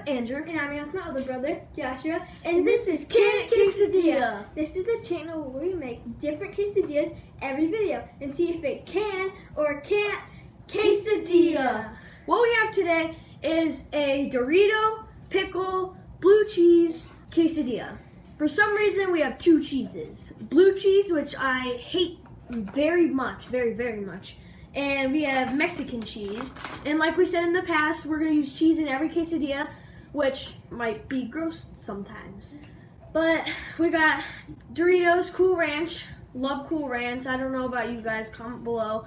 Andrew. And I'm here with my other brother, Joshua. And this is Can It Quesadilla. This is a channel where we make different quesadillas every video and see if it can or can't quesadilla. What we have today is a Dorito, pickle, blue cheese quesadilla. For some reason, we have two cheeses. Blue cheese, which I hate very much, very much. And we have Mexican cheese. And like we said in the past, we're going to use cheese in every quesadilla, which might be gross sometimes. But we got Doritos, Cool Ranch. Love Cool Ranch. I don't know about you guys, comment below.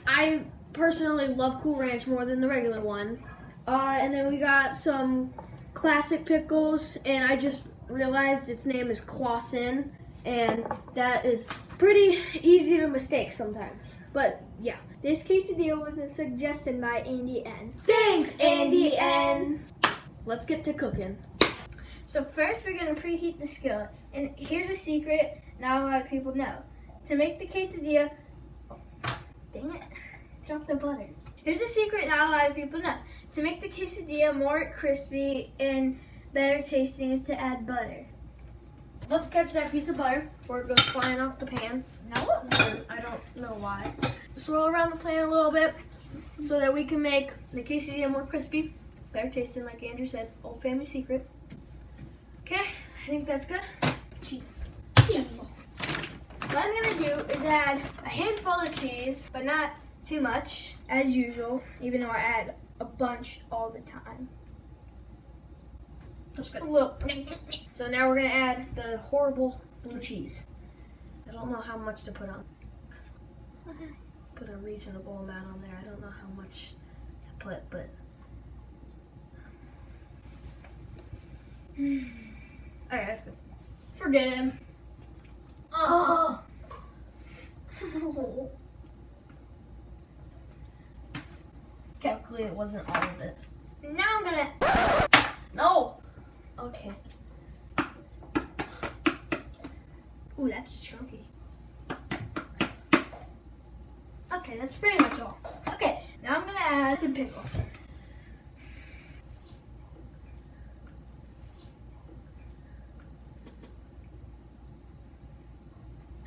I personally love Cool Ranch more than the regular one. And then we got some classic pickles, and I just realized its name is Clausen, and that is pretty easy to mistake sometimes. But yeah. This quesadilla was suggested by Andy N. Thanks, Andy N. Let's get to cooking. So first we're going to preheat the skillet. And here's a secret not a lot of people know. To make the quesadilla, dang it, drop the butter. Here's a secret not a lot of people know. To make the quesadilla more crispy and better tasting is to add butter. Let's catch that piece of butter before it goes flying off the pan. No. I don't know why. Swirl around the pan a little bit so that we can make the quesadilla more crispy, better tasting, like Andrew said. Old family secret. Okay, I think that's good. Cheese. Cheese. What I'm going to do is add a handful of cheese, but not too much, as usual, even though I add a bunch all the time. Just a little. So now we're going to add the horrible blue cheese. I don't know how much to put on. Put a reasonable amount on there. I don't know how much to put, but Okay, that's good. Forget him. oh. Calculate it wasn't all of it. Now I'm gonna. No. Okay. Ooh, that's chunky. Okay, that's pretty much all. Okay, now I'm gonna add some pickles.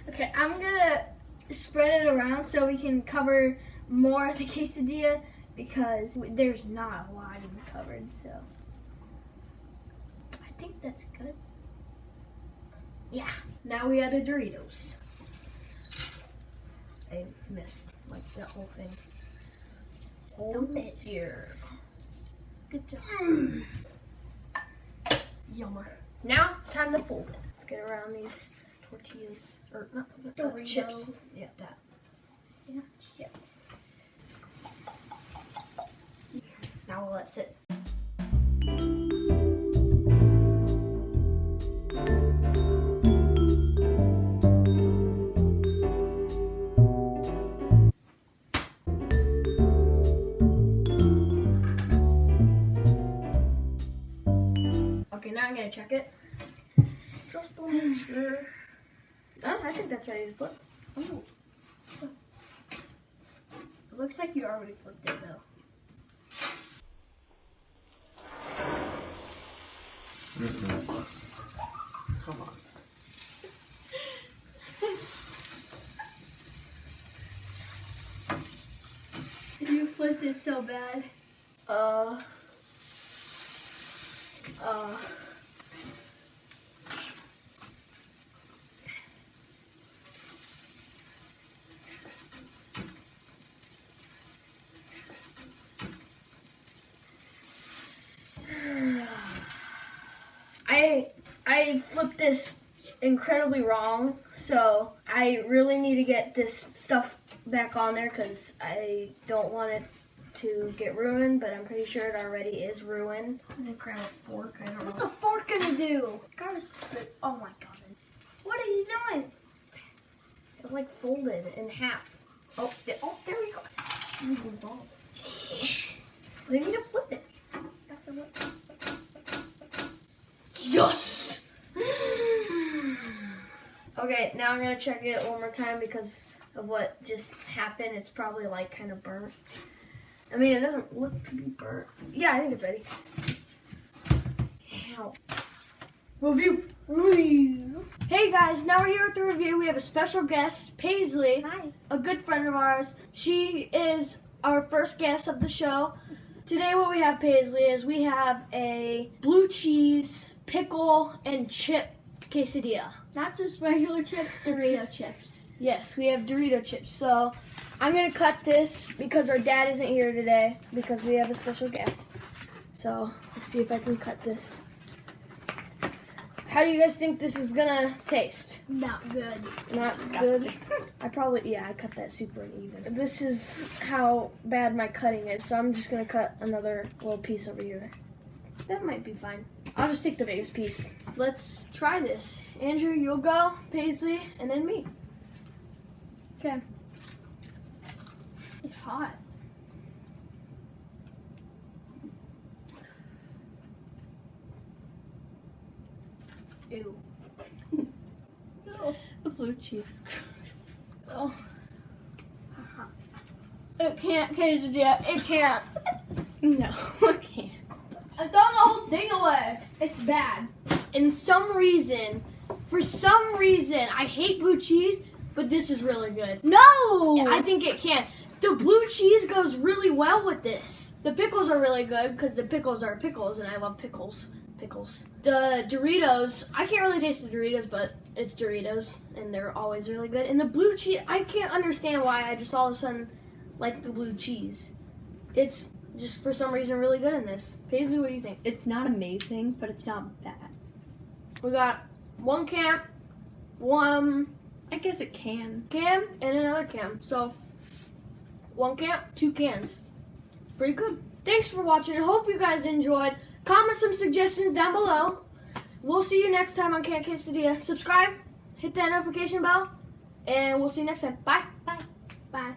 Okay, I'm gonna spread it around so we can cover more of the quesadilla because there's not a lot even covered, so I think that's good. Yeah. Now we add the Doritos. I missed like that whole thing. Dump it here. Good job. Yummer. Now, time to fold it. Let's get around these tortillas, or not Doritos. chips. Yeah, that. Yeah, chips. Now we'll let it sit. Okay, now I'm gonna check it. Just to make sure. Oh, I think that's ready to flip. Oh. It looks like you already flipped it though. Come on. You flipped it so bad. I flipped this incredibly wrong, so I really need to get this stuff back on there because I don't want it to get ruined, but I'm pretty sure it already is ruined. I'm gonna grab a fork. I don't know. What's a fork gonna do? Gotta spit. Oh my god. What are you doing? It like folded in half. Oh, there we go. So you need to flip it. Yes! Okay, now I'm gonna check it one more time because of what just happened. It's probably like kind of burnt. I mean, it doesn't look to be burnt. Yeah, I think it's ready. Ow. Review. Hey guys, now we're here with the review. We have a special guest, Paisley, Hi. a good friend of ours. She is our first guest of the show. Today what we have, Paisley, is we have a blue cheese, pickle, and chip quesadilla. Not just regular chips, Dorito chips. Yes, we have Dorito chips. So I'm going to cut this because our dad isn't here today because we have a special guest. So let's see if I can cut this. How do you guys think this is going to taste? Not good. Not good. I cut that super uneven. This is how bad my cutting is, so I'm just gonna cut another little piece over here. That might be fine. I'll just take the biggest piece. Let's try this. Andrew, you'll go, Paisley, and then me. Okay. It's hot. Ew. The blue cheese is gross. Oh. It can't, quesadilla. It can't. No, I can't. I've thrown the whole thing away. It's bad. For some reason, I hate blue cheese, but this is really good. No! I think it can. The blue cheese goes really well with this. The pickles are really good because the pickles are pickles, and I love pickles. The Doritos, I can't really taste the Doritos, but it's Doritos, and they're always really good. And the blue cheese, I can't understand why I just all of a sudden like the blue cheese. It's just for some reason really good in this. Paisley, what do you think? It's not amazing, but it's not bad. We got one can, I guess it can. and another can. So, one can, 2 cans. It's pretty good. Thanks for watching. I hope you guys enjoyed. Comment some suggestions down below. We'll see you next time on Can't Quesadilla. Subscribe, hit that notification bell, and we'll see you next time. Bye. Bye.